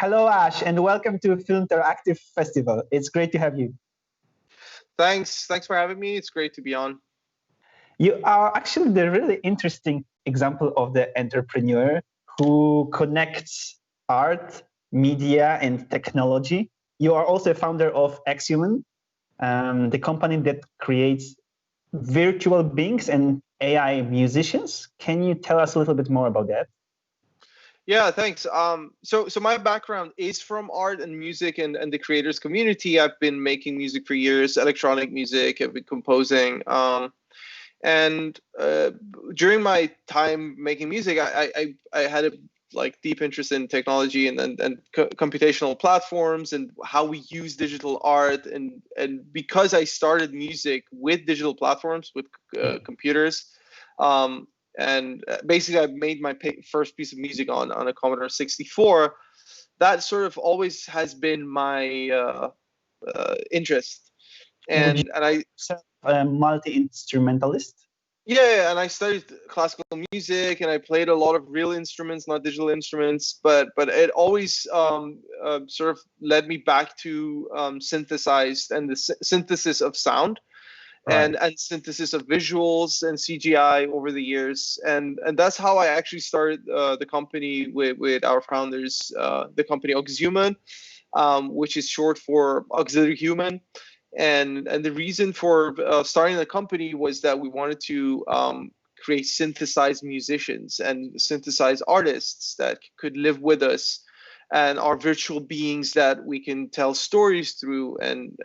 Hello, Ash, and welcome to Filmteractive Festival. It's great to have you. Thanks for having me. It's great to be on. You are actually the really interesting example of the entrepreneur who connects art, media, and technology. You are also a founder of Auxuman, the company that creates virtual beings and AI musicians. Can you tell us a little bit more about that? Yeah, thanks. So my background is from art and music and the creators community. I've been making music for years, electronic music. I've been composing. And during my time making music, I had a deep interest in technology and computational platforms and how we use digital art. And because I started music with digital platforms, with computers, and basically I made my first piece of music on a Commodore 64. That sort of always has been my interest. And I a multi-instrumentalist. Yeah, and I studied classical music, and I played a lot of real instruments, not digital instruments. But it always sort of led me back to synthesized and the synthesis of sound, Right. and synthesis of visuals and CGI over the years, and that's how I actually started the company with our founders, the company Auxuman, which is short for auxiliary human. And the reason for starting the company was that we wanted to create synthesized musicians and synthesized artists that could live with us and are virtual beings that we can tell stories through and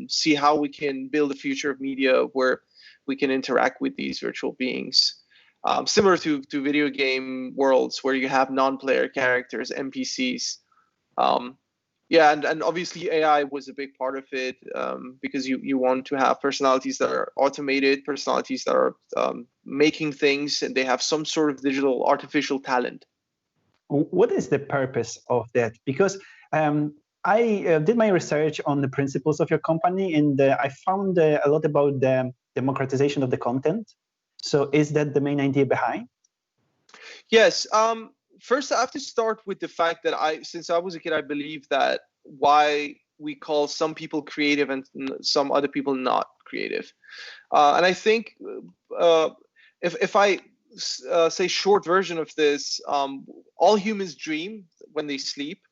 see how we can build a future of media where we can interact with these virtual beings. Similar to video game worlds where you have non-player characters, NPCs. Yeah, and obviously AI was a big part of it, because you want to have personalities that are automated, personalities that are making things, and they have some sort of digital artificial talent. What is the purpose of that? Because I did my research on the principles of your company, and I found a lot about the democratization of the content. So is that the main idea behind? Yes. First, I have to start with the fact that since I was a kid, I believe that why we call some people creative and some other people not creative. And I think if I say short version of this, all humans dream when they sleep,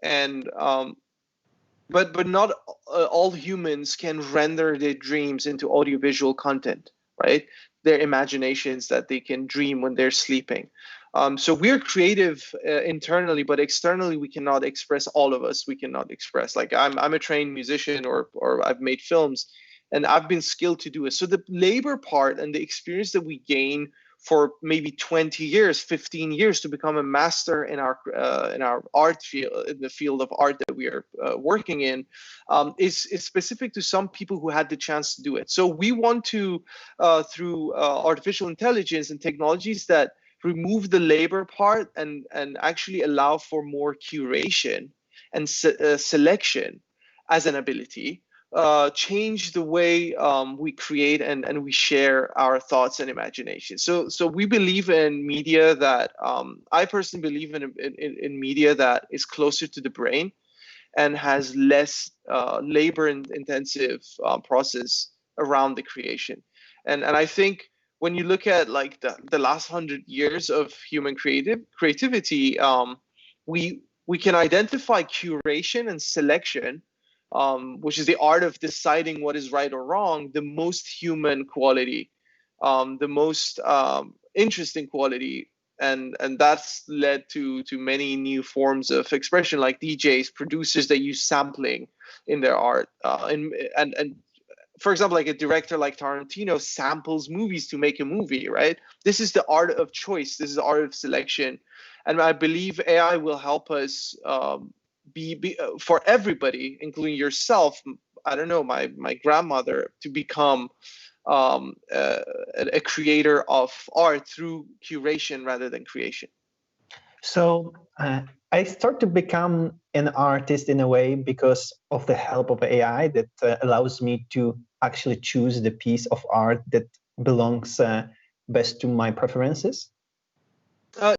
and but not all humans can render their dreams into audiovisual content, right? Their imaginations that they can dream when they're sleeping. So we're creative internally, but externally we cannot express. All of us, we cannot express. Like I'm a trained musician, or I've made films, and I've been skilled to do it. So the labor part and the experience that we gain for maybe 20 years, 15 years to become a master in our art field, in the field of art that we are working in, is specific to some people who had the chance to do it. So we want to, through artificial intelligence and technologies that remove the labor part and actually allow for more curation and selection as an ability, change the way we create and we share our thoughts and imagination. So we believe in media that I personally believe in media that is closer to the brain and has less labor intensive process around the creation. And I think when you look at like the last 100 years of human creativity, we can identify curation and selection, which is the art of deciding what is right or wrong, the most human quality, the most interesting quality, and that's led to many new forms of expression, like DJs, producers that use sampling in their art, and for example, like a director like Tarantino samples movies to make a movie, right? This is the art of choice. This is the art of selection, and I believe AI will help us. Be for everybody, including yourself, I don't know, my grandmother, to become a creator of art through curation rather than creation. So I start to become an artist in a way because of the help of AI that allows me to actually choose the piece of art that belongs best to my preferences.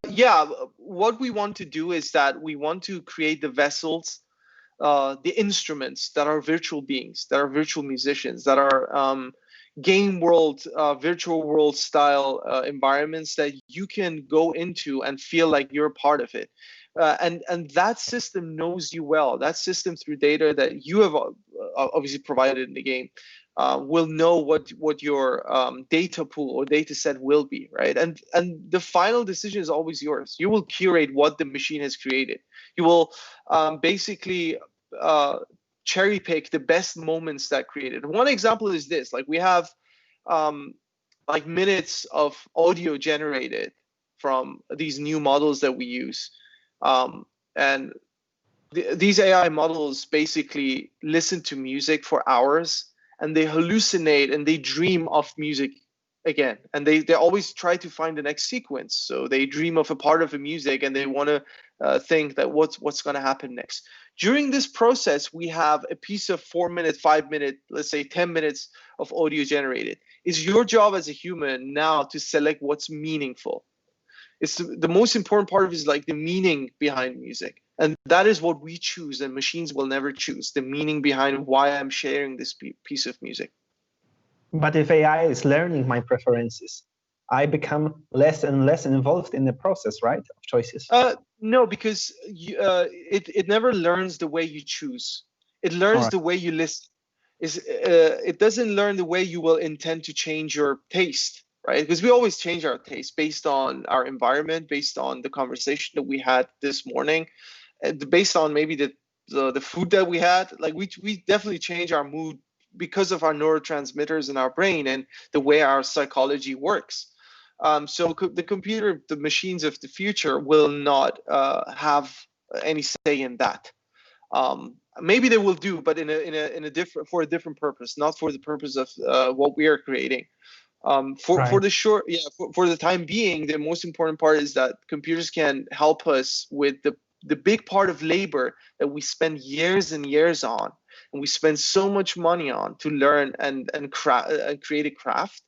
Yeah, what we want to do is that we want to create the vessels, the instruments that are virtual beings, that are virtual musicians, that are game world, virtual world style environments that you can go into and feel like you're a part of it. And that system knows you well. That system, through data that you have obviously provided in the game, will know what your data pool or data set will be, right? And the final decision is always yours. You will curate what the machine has created. You will basically cherry pick the best moments that created. One example is this: like, we have like minutes of audio generated from these new models that we use, and these AI models basically listen to music for hours, and they hallucinate and they dream of music again, and they always try to find the next sequence. So they dream of a part of a music, and they want to think that what's going to happen next. During this process, we have a piece of 4 minute, 5 minute, let's say 10 minutes of audio generated. It's your job as a human now to select what's meaningful. It's the most important part of it is like the meaning behind music. And that is what we choose, and machines will never choose the meaning behind why I'm sharing this piece of music. But if AI is learning my preferences, I become less and less involved in the process, right, of choices? No, because it never learns the way you choose. It learns the way you listen. It doesn't learn the way you will intend to change your taste, right? Because we always change our taste based on our environment, based on the conversation that we had this morning, and based on maybe the food that we had. Like, we definitely change our mood because of our neurotransmitters in our brain and the way our psychology works. So the machines of the future will not have any say in that. Maybe they will do, but in a different, for a different purpose, not for the purpose of what we are creating. For the time being, the most important part is that computers can help us with the big part of labor that we spend years and years on, and we spend so much money on to learn and create a craft,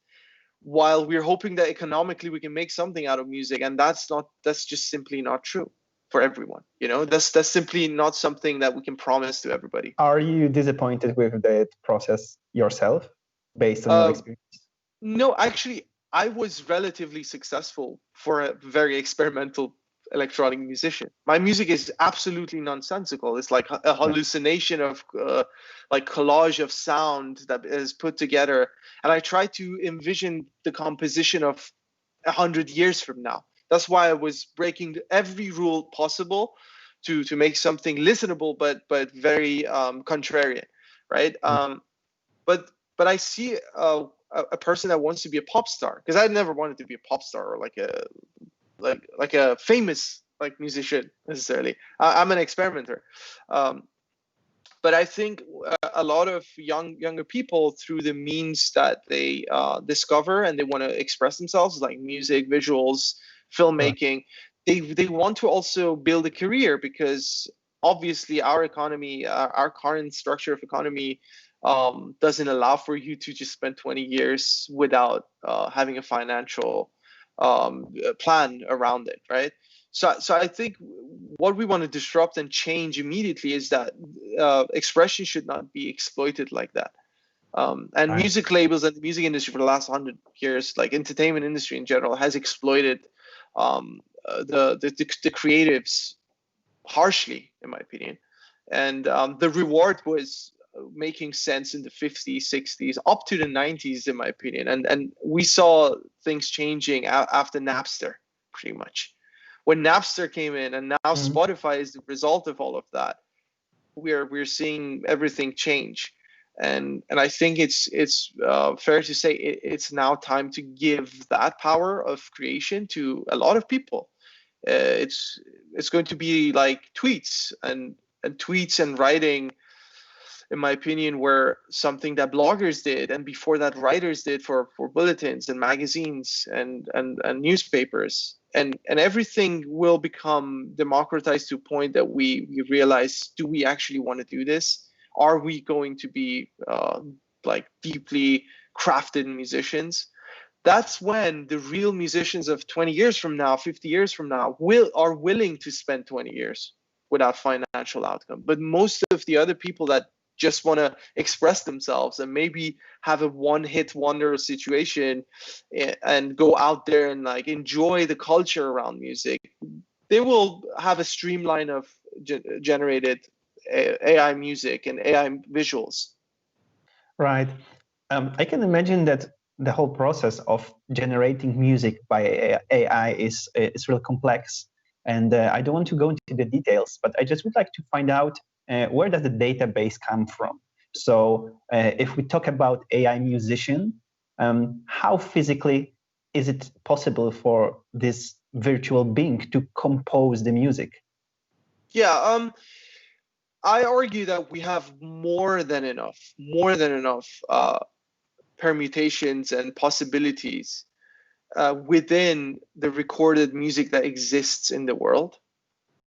while we're hoping that economically we can make something out of music. And that's just simply not true for everyone. That's simply not something that we can promise to everybody. Are you disappointed with the process yourself based on your experience? No, actually, I was relatively successful for a very experimental electronic musician. My music is absolutely nonsensical. It's like a hallucination of like collage of sound that is put together, and I try to envision the composition of 100 years from now. That's why I was breaking every rule possible to make something listenable, but very contrarian, right? But I see a person that wants to be a pop star, because I never wanted to be a pop star or like a famous musician necessarily. I'm an experimenter, but I think a lot of younger people, through the means that they discover and they want to express themselves, like music, visuals, filmmaking, they want to also build a career, because obviously our economy, our current structure of economy, doesn't allow for you to just spend 20 years without having a financial plan around it, right? So I think what we want to disrupt and change immediately is that expression should not be exploited like that. And music labels and the music industry for the last 100 years, like entertainment industry in general, has exploited the creatives harshly, in my opinion. And the reward was making sense in the 50s, 60s, up to the 90s, in my opinion. And we saw things changing after Napster, pretty much. When Napster came in, and now Spotify is the result of all of that, we're seeing everything change. And I think it's fair to say it's now time to give that power of creation to a lot of people. It's going to be like tweets and writing, in my opinion, were something that bloggers did, and before that writers did for bulletins and magazines and newspapers, and everything will become democratized to a point that we realize, do we actually want to do this? Are we going to be like deeply crafted musicians? That's when the real musicians of 20 years from now, 50 years from now, are willing to spend 20 years without financial outcome. But most of the other people that just want to express themselves and maybe have a one-hit wonder situation and go out there and like enjoy the culture around music, they will have a streamline of generated AI music and AI visuals. Right. I can imagine that the whole process of generating music by AI is real complex. And I don't want to go into the details, but I just would like to find out where does the database come from? So if we talk about AI musician, how physically is it possible for this virtual being to compose the music? Yeah, I argue that we have more than enough permutations and possibilities within the recorded music that exists in the world,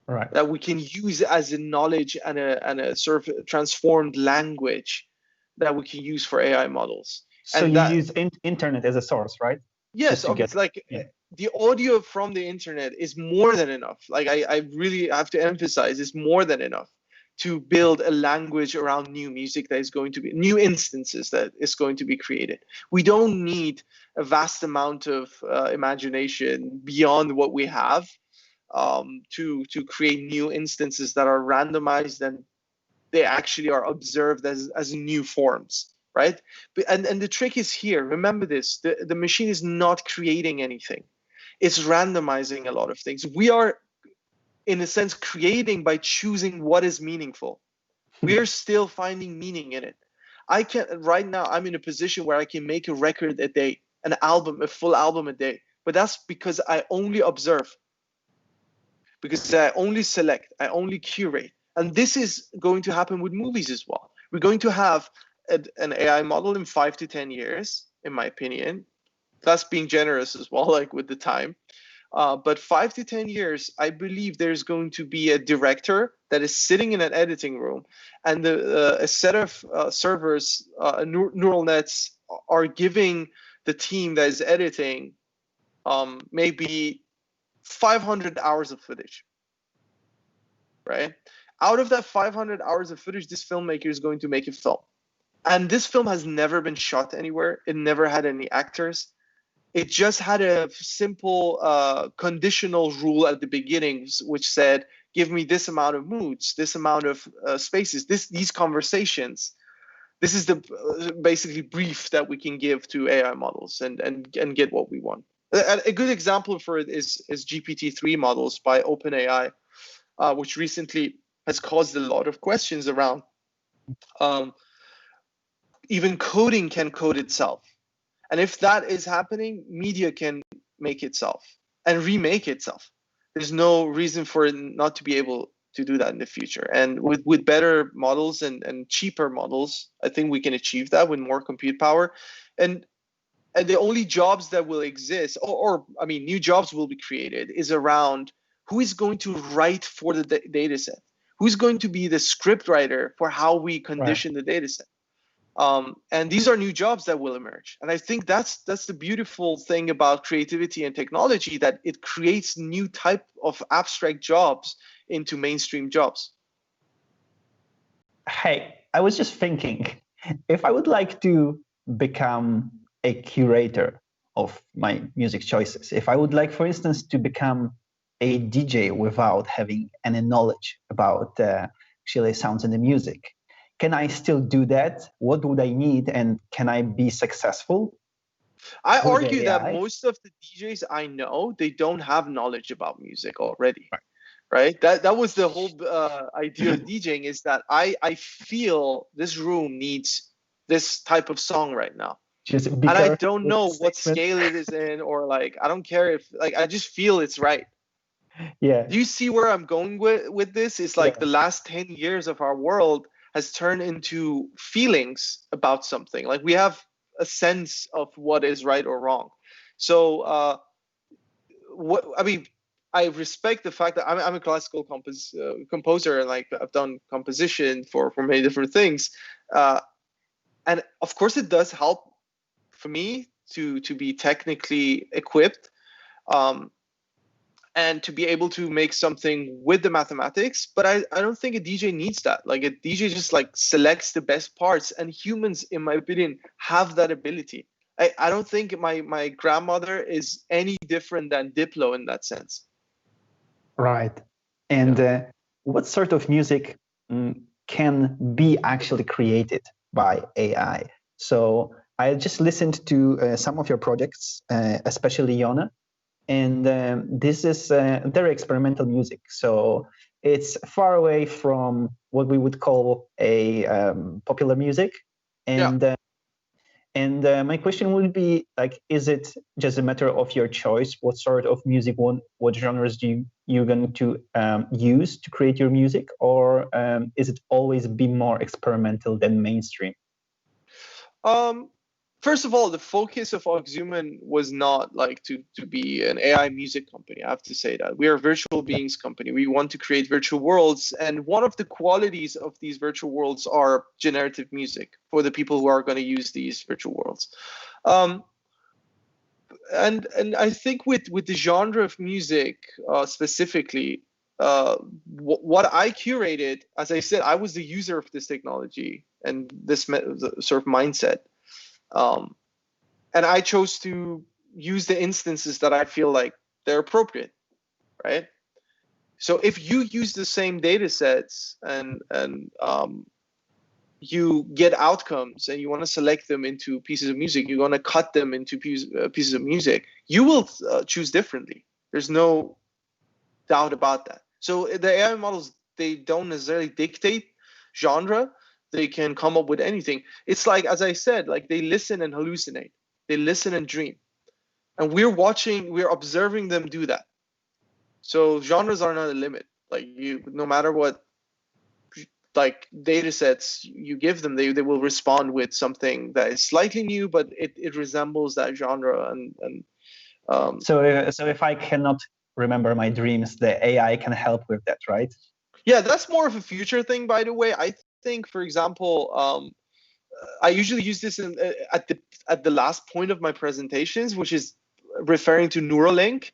Right. that we can use as a knowledge and a sort of transformed language that we can use for AI models. So And you that, use internet as a source, right? yes, obviously, like the audio from the internet is more than enough. Like I really have to emphasize, it's more than enough to build a language around new music that is going to be new instances that is going to be created. We don't need a vast amount of imagination beyond what we have to create new instances that are randomized and they actually are observed as new forms, right? And the trick is here. Remember this: the machine is not creating anything; it's randomizing a lot of things. We are, in a sense, creating by choosing what is meaningful. We are still finding meaning in it. I can right now. I'm in a position where I can make a record a day, an album, a full album a day. But that's because I only observe, because I only select, I only curate. And this is going to happen with movies as well. We're going to have an AI model in 5 to 10 years, in my opinion. That's being generous as well, like with the time. But 5 to 10 years, I believe there's going to be a director that is sitting in an editing room, and a set of servers, neural nets, are giving the team that is editing maybe 500 hours of footage, right? Out of that 500 hours of footage, this filmmaker is going to make a film. And this film has never been shot anywhere. It never had any actors. It just had a simple conditional rule at the beginning, which said, give me this amount of moods, this amount of spaces, these conversations. This is the basically brief that we can give to AI models and get what we want. A good example for it is GPT-3 models by OpenAI, which recently has caused a lot of questions around. Even coding can code itself. And if that is happening, media can make itself and remake itself. There's no reason for it not to be able to do that in the future. And with better models and cheaper models, I think we can achieve that with more compute power. And the only jobs that will exist, or I mean, new jobs will be created, is around who is going to write for the data set? Who's going to be the script writer for how we condition the data set? And these are new jobs that will emerge. And I think that's the beautiful thing about creativity and technology, that it creates new type of abstract jobs into mainstream jobs. Hey, I was just thinking, if I would like to become a curator of my music choices, if I would like, for instance, to become a DJ without having any knowledge about actually sounds in the music, can I still do that? What would I need, and can I be successful? I argue that most of the DJs I know, they don't have knowledge about music already. Right? That was the whole idea of DJing, is that I feel this room needs this type of song right now. And I don't know what scale it is in, or like, I don't care if, like, I just feel it's right. Yeah. Do you see where I'm going with this? It's like the last 10 years of our world has turned into feelings about something. Like, we have a sense of what is right or wrong. So what I mean, I respect the fact that I'm a classical composer, and like I've done composition for many different things, and of course it does help for me to be technically equipped, and to be able to make something with the mathematics. But I don't think a DJ needs that. Like a DJ just like selects the best parts, and humans, in my opinion, have that ability. I don't think my grandmother is any different than Diplo in that sense. Right. And what sort of music can be actually created by AI? So I just listened to some of your projects, especially Yona, and this is very experimental music. So it's far away from what we would call a popular music. And my question would be, like, is it just a matter of your choice? What sort of music, what genres you're going to use to create your music? Or is it always be more experimental than mainstream? First of all, the focus of Auxuman was not like to be an AI music company. I have to say that. We are a virtual beings company. We want to create virtual worlds. And one of the qualities of these virtual worlds are generative music for the people who are going to use these virtual worlds. And I think with the genre of music specifically, what I curated, as I said, I was the user of this technology and this sort of mindset. And I chose to use the instances that I feel like they're appropriate, right? So if you use the same data sets and you get outcomes and you want to select them into pieces of music, you want to cut them into pieces of music, you will choose differently. There's no doubt about that. So the AI models, they don't necessarily dictate genre. They can come up with anything. It's like, as I said, like they listen and hallucinate. They listen and dream. And we're observing them do that. So genres are not a limit. Like no matter what like data sets you give them, they will respond with something that is slightly new, but it resembles that genre. So if I cannot remember my dreams, the AI can help with that, right? Yeah, that's more of a future thing, by the way. I think, for example, I usually use this at the last point of my presentations, which is referring to Neuralink,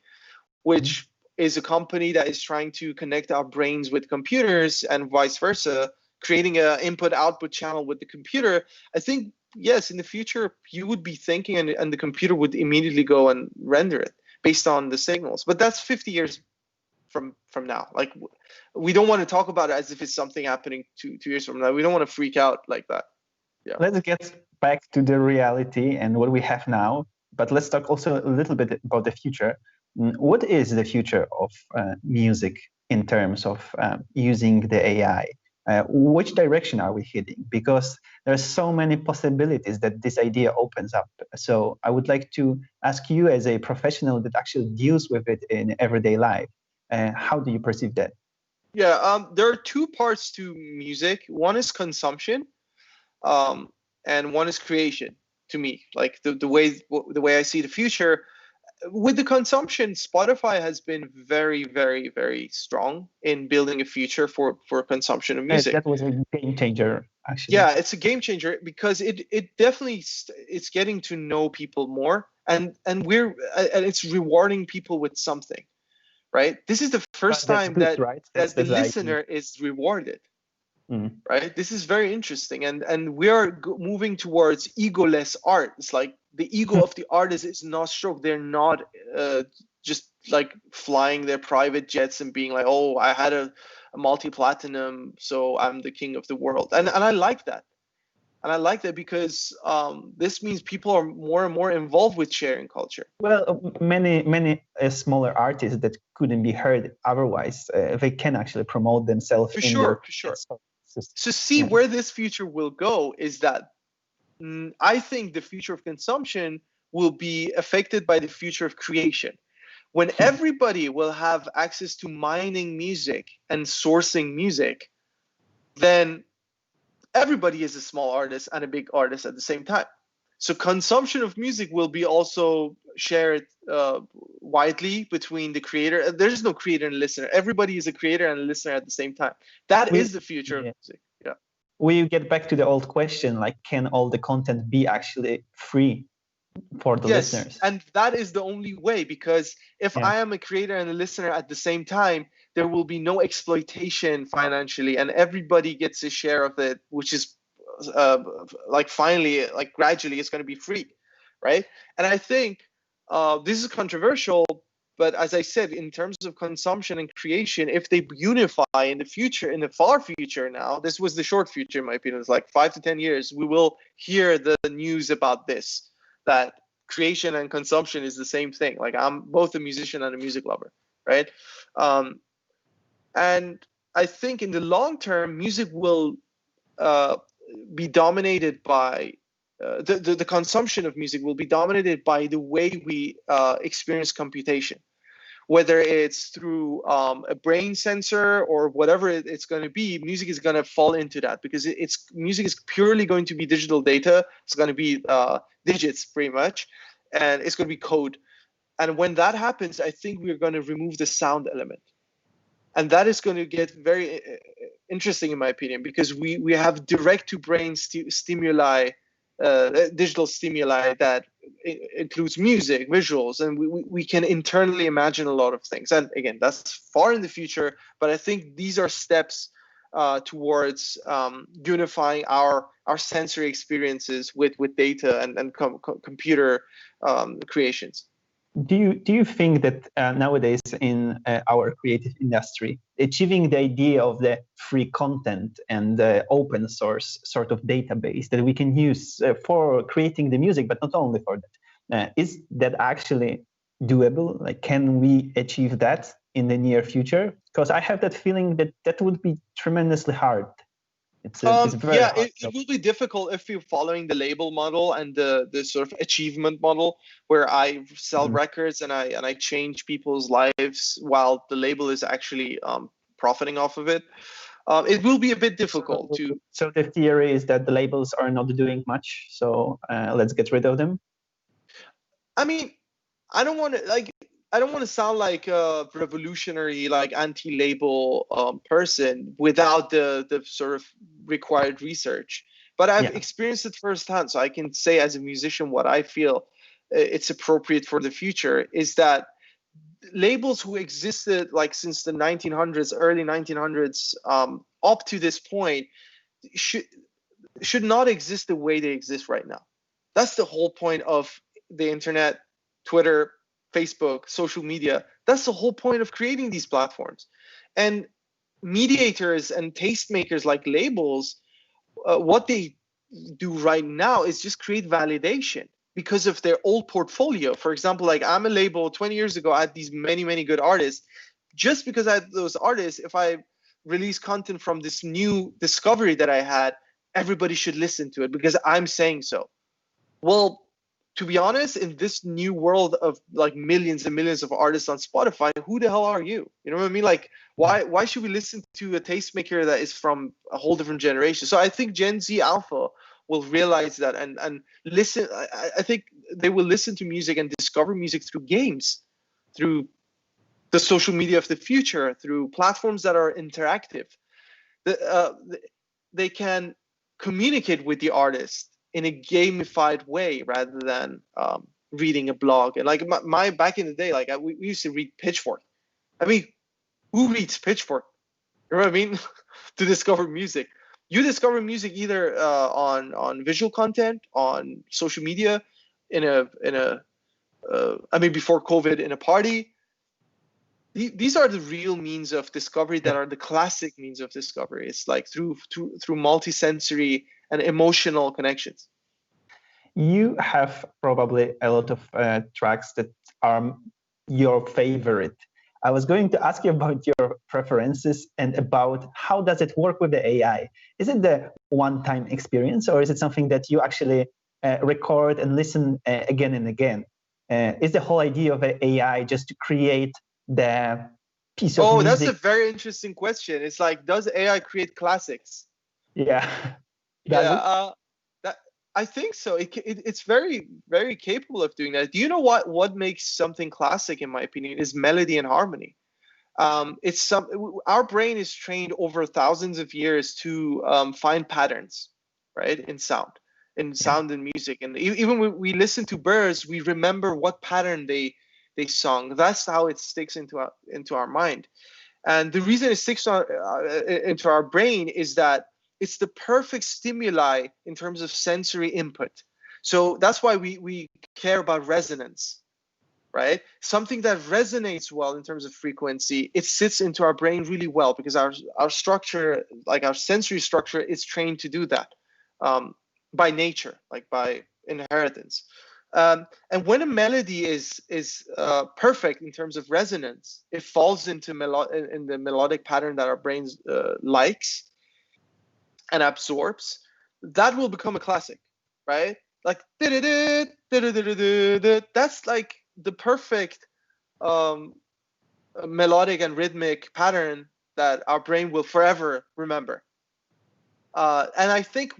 which is a company that is trying to connect our brains with computers and vice versa, creating an input-output channel with the computer. I think, yes, in the future, you would be thinking and the computer would immediately go and render it based on the signals. But that's 50 years from now. Like, we don't want to talk about it as if it's something happening 2 years from now. We don't want to freak out like that. Yeah. Let's get back to the reality and what we have now, but let's talk also a little bit about the future. What is the future of music in terms of using the AI? Which direction are we heading? Because there are so many possibilities that this idea opens up. So I would like to ask you, as a professional that actually deals with it in everyday life, how do you perceive that? Yeah, there are two parts to music. One is consumption, and one is creation. To me, like the way I see the future. With the consumption, Spotify has been very, very, very strong in building a future for consumption of music. That was a game changer, actually. Yeah, it's a game changer because it definitely it's getting to know people more, and it's rewarding people with something, right? This is the first time that the listener is rewarded. Right? This is very interesting, and we are moving towards egoless art. It's like the ego of the artist is not stroked. They're not just like flying their private jets and being like, oh, I had a multi-platinum, so I'm the king of the world. And I like that. And I like that because this means people are more and more involved with sharing culture. Well, many smaller artists that couldn't be heard otherwise, they can actually promote themselves. For sure. So see where this future will go is that I think the future of consumption will be affected by the future of creation. When everybody will have access to mining music and sourcing music, then everybody is a small artist and a big artist at the same time. So consumption of music will be also shared widely between the creator. There's no creator and listener. Everybody is a creator and a listener at the same time. That is the future of music. Yeah. We get back to the old question, like, can all the content be actually free? for the Yes, listeners. and that is the only way, because if Yeah. I am a creator and a listener at the same time, there will be no exploitation financially, and everybody gets a share of it, which is finally, gradually, it's going to be free, right? And I think this is controversial, but as I said, in terms of consumption and creation, if they unify in the future, in the far future now, this was the short future, in my opinion, it's like 5 to 10 years, we will hear the news about this, that creation and consumption is the same thing. Like, I'm both a musician and a music lover, right? And I think in the long term, music will be dominated by the consumption of music will be dominated by the way we experience computation, whether it's through a brain sensor or whatever it's going to be. Music is going to fall into that, because music is purely going to be digital data. It's going to be digits, pretty much, and it's going to be code. And when that happens, I think we're going to remove the sound element. And that is going to get very interesting, in my opinion, because we have direct to brain stimuli, digital stimuli that includes music, visuals, and we can internally imagine a lot of things. And again, that's far in the future, but I think these are steps towards unifying our sensory experiences with data and computer creations. Do you think that nowadays in our creative industry, achieving the idea of the free content and the open source sort of database that we can use for creating the music, but not only for that, is that actually doable? Like, can we achieve that in the near future? Because I have that feeling that that would be tremendously hard. It's very hard. It will be difficult if you're following the label model and the sort of achievement model, where I sell records and I change people's lives while the label is actually profiting off of it. It will be a bit difficult to. So the theory is that the labels are not doing much, so let's get rid of them. I mean, I don't want to sound like a revolutionary, like anti-label person without the sort of required research. But I've experienced it firsthand, so I can say as a musician what I feel it's appropriate for the future is that labels who existed like since the 1900s, early 1900s, up to this point, should not exist the way they exist right now. That's the whole point of the internet, Twitter, Facebook, social media. That's the whole point of creating these platforms. And mediators and tastemakers like labels, what they do right now is just create validation because of their old portfolio. For example, like I'm a label 20 years ago, I had these many good artists. Just because I had those artists, if I release content from this new discovery that I had, everybody should listen to it because I'm saying so. Well, to be honest, in this new world of like millions and millions of artists on Spotify, who the hell are you? You know what I mean? Like, why should we listen to a tastemaker that is from a whole different generation? So I think Gen Z Alpha will realize that and listen. I think they will listen to music and discover music through games, through the social media of the future, through platforms that are interactive. They can communicate with the artist in a gamified way rather than reading a blog. And like my back in the day, like we used to read Pitchfork. I mean, who reads Pitchfork? You know what I mean? To discover music. You discover music either on visual content, on social media, before COVID, in a party. These are the real means of discovery that are the classic means of discovery. It's like through multisensory and emotional connections. You have probably a lot of tracks that are your favorite. I was going to ask you about your preferences and about how does it work with the AI? Is it the one-time experience or is it something that you actually record and listen again and again? Is the whole idea of AI just to create the piece of music? That's a very interesting question. It's like, does AI create classics? Yeah. I think so. It's very, very capable of doing that. Do you know what makes something classic, in my opinion, is melody and harmony. Our brain is trained over thousands of years to find patterns, right, in sound. in sound and music. And even when we listen to birds, we remember what pattern they sung. That's how it sticks into our mind. And the reason it sticks into our brain is that it's the perfect stimuli in terms of sensory input. So that's why we care about resonance, right? Something that resonates well in terms of frequency, it sits into our brain really well because our structure, like our sensory structure, is trained to do that by nature, like by inheritance. And when a melody is perfect in terms of resonance, it falls into in the melodic pattern that our brains likes and absorbs. That will become a classic, right? Like that's like the perfect melodic and rhythmic pattern that our brain will forever remember. And I think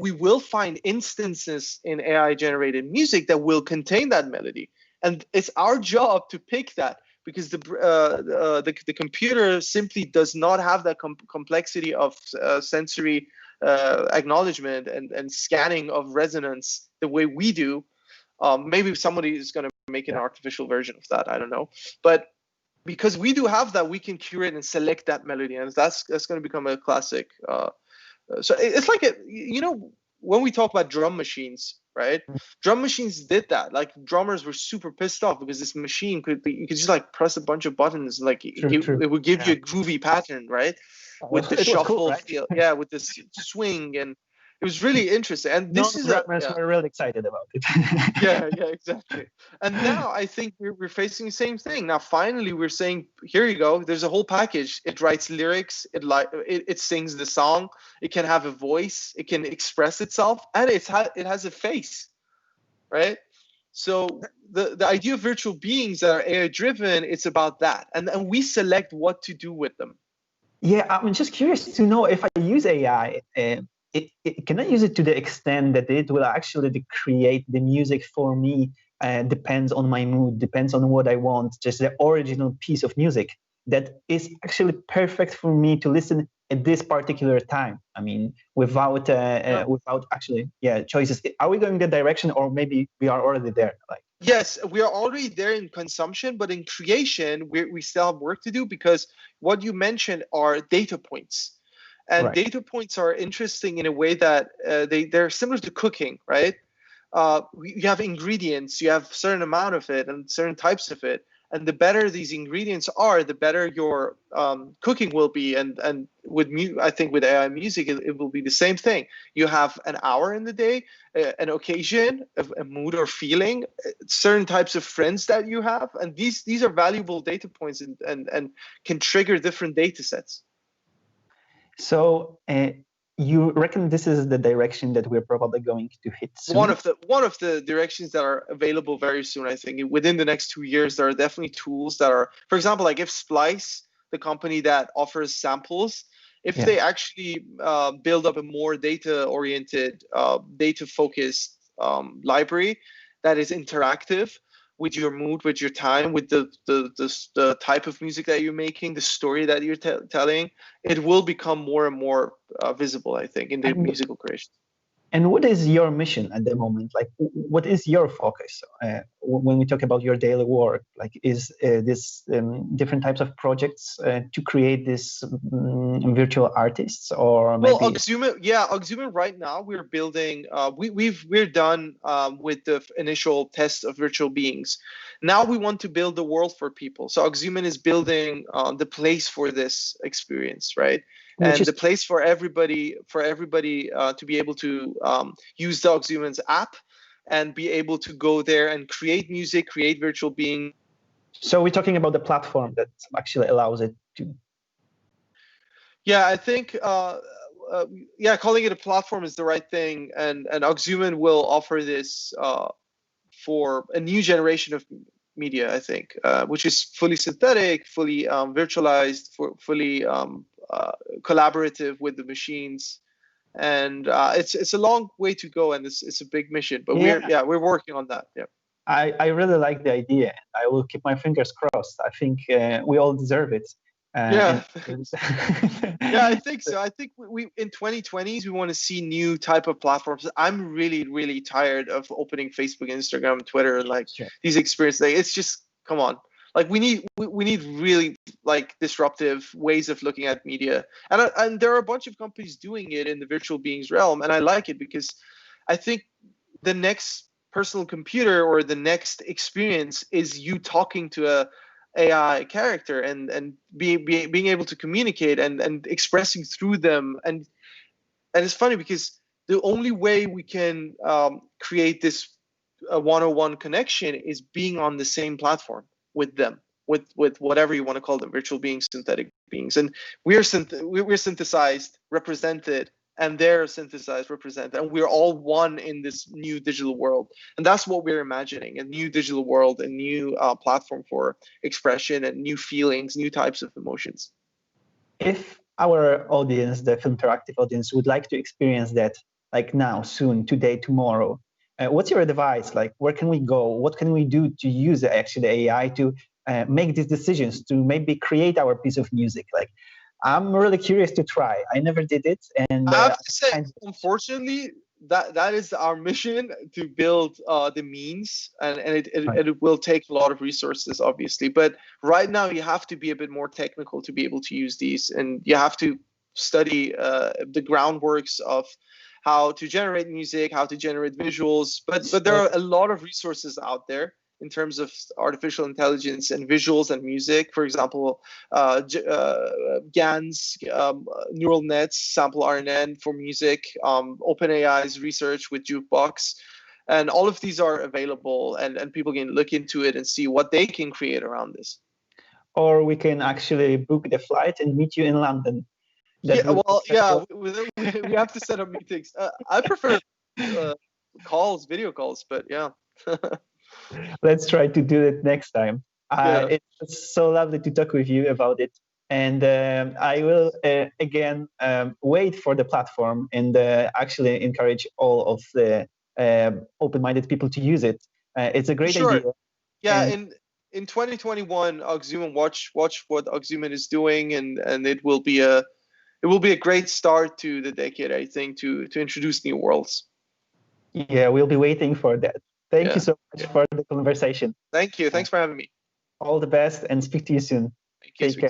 we will find instances in AI-generated music that will contain that melody, and it's our job to pick that because the computer simply does not have that complexity of sensory acknowledgement and scanning of resonance the way we do. Maybe somebody is going to make an artificial version of that. I don't know, but because we do have that, we can curate and select that melody, and that's going to become a classic. So it's like when we talk about drum machines, right? Drum machines did that. Like drummers were super pissed off because this machine you could just like press a bunch of buttons, like it would give you a groovy pattern, right? With the shuffle, cool, right? Feel, with this swing, and it was really interesting. And this is drummers were really excited about it. yeah, exactly. And now I think we're facing the same thing. Now finally we're saying, here you go. There's a whole package. It writes lyrics. It sings the song. It can have a voice. It can express itself, and it has a face, right? So the idea of virtual beings that are AI driven, it's about that, and we select what to do with them. Yeah, I'm just curious to know if I use AI. Can I use it to the extent that it will actually create the music for me? Depends on my mood, depends on what I want, just the original piece of music that is actually perfect for me to listen at this particular time. I mean, without actually choices. Are we going that direction, or maybe we are already there? Like, yes, we are already there in consumption, but in creation, we still have work to do because what you mentioned are data points. And right. Data points are interesting in a way that they're similar to cooking, right? You have ingredients, you have a certain amount of it and certain types of it. And the better these ingredients are, the better your cooking will be. And I think with AI music, it will be the same thing. You have an hour in the day, an occasion, a mood or feeling, certain types of friends that you have. And these are valuable data points and can trigger different data sets. So you reckon this is the direction that we're probably going to hit soon? One of the directions that are available very soon, I think. Within the next 2 years, there are definitely tools that are, for example, like if Splice, the company that offers samples, if they actually build up a more data-oriented, data-focused library that is interactive, with your mood, with your time, with the type of music that you're making, the story that you're telling, it will become more and more visible, I think, in the musical creation. And what is your mission at the moment? Like, what is your focus when we talk about your daily work? Like, is this different types of projects to create this virtual artists, or maybe? Well, Auxuman right now we're building. We're done with the initial test of virtual beings. Now we want to build the world for people. So Auxuman is building the place for this experience, right? And the place for everybody to be able to use the Auxuman's app and be able to go there and create music, create virtual beings. So we're talking about the platform that actually allows it to. Yeah, I think calling it a platform is the right thing, and Auxuman will offer this for a new generation of media, I think, which is fully synthetic, fully virtualized, fully collaborative with the machines, and it's a long way to go, and it's a big mission, but we're working on that. Yeah, I really like the idea. I will keep my fingers crossed. I think we all deserve it. Yeah. And Yeah, I think so. I think we in 2020s we want to see new type of platforms. I'm really, really tired of opening Facebook, Instagram, Twitter, like Sure. these experiences. Like, it's just, come on. Like we need really like disruptive ways of looking at media, and there are a bunch of companies doing it in the virtual beings realm, and I like it because I think the next personal computer or the next experience is you talking to a AI character and being able to communicate and expressing through them. And it's funny because the only way we can create this one-on-one connection is being on the same platform with them, with whatever you want to call them, virtual beings, synthetic beings. And we're synthesized, represented, and they're synthesized, represented, and we're all one in this new digital world. And that's what we're imagining: a new digital world, a new platform for expression and new feelings, new types of emotions. If our audience, the Filmteractive audience, would like to experience that, like now, soon, today, tomorrow, what's your advice? Like, where can we go? What can we do to use actually the AI to make these decisions, to maybe create our piece of music? Like, I'm really curious to try. I never did it, and I have to say, unfortunately, that is our mission, to build the means, and it will take a lot of resources, obviously. But right now, you have to be a bit more technical to be able to use these, and you have to study the groundworks of how to generate music, how to generate visuals. But there are a lot of resources out there in terms of artificial intelligence and visuals and music. For example, GANs, neural nets, sample RNN for music, OpenAI's research with Jukebox. And all of these are available, and people can look into it and see what they can create around this. Or we can actually book the flight and meet you in London. We have to set up meetings. I prefer video calls, but yeah. Let's try to do it next time. It's so lovely to talk with you about it. And I will, again, wait for the platform and actually encourage all of the open-minded people to use it. It's a great idea. Yeah, and in 2021, Auxuman, watch what Auxuman is doing, and it will be a great start to the decade, I think, to introduce new worlds. Yeah, we'll be waiting for that. Thank you so much for the conversation. Thank you. Thanks for having me. All the best, and speak to you soon. Thank you. Take care.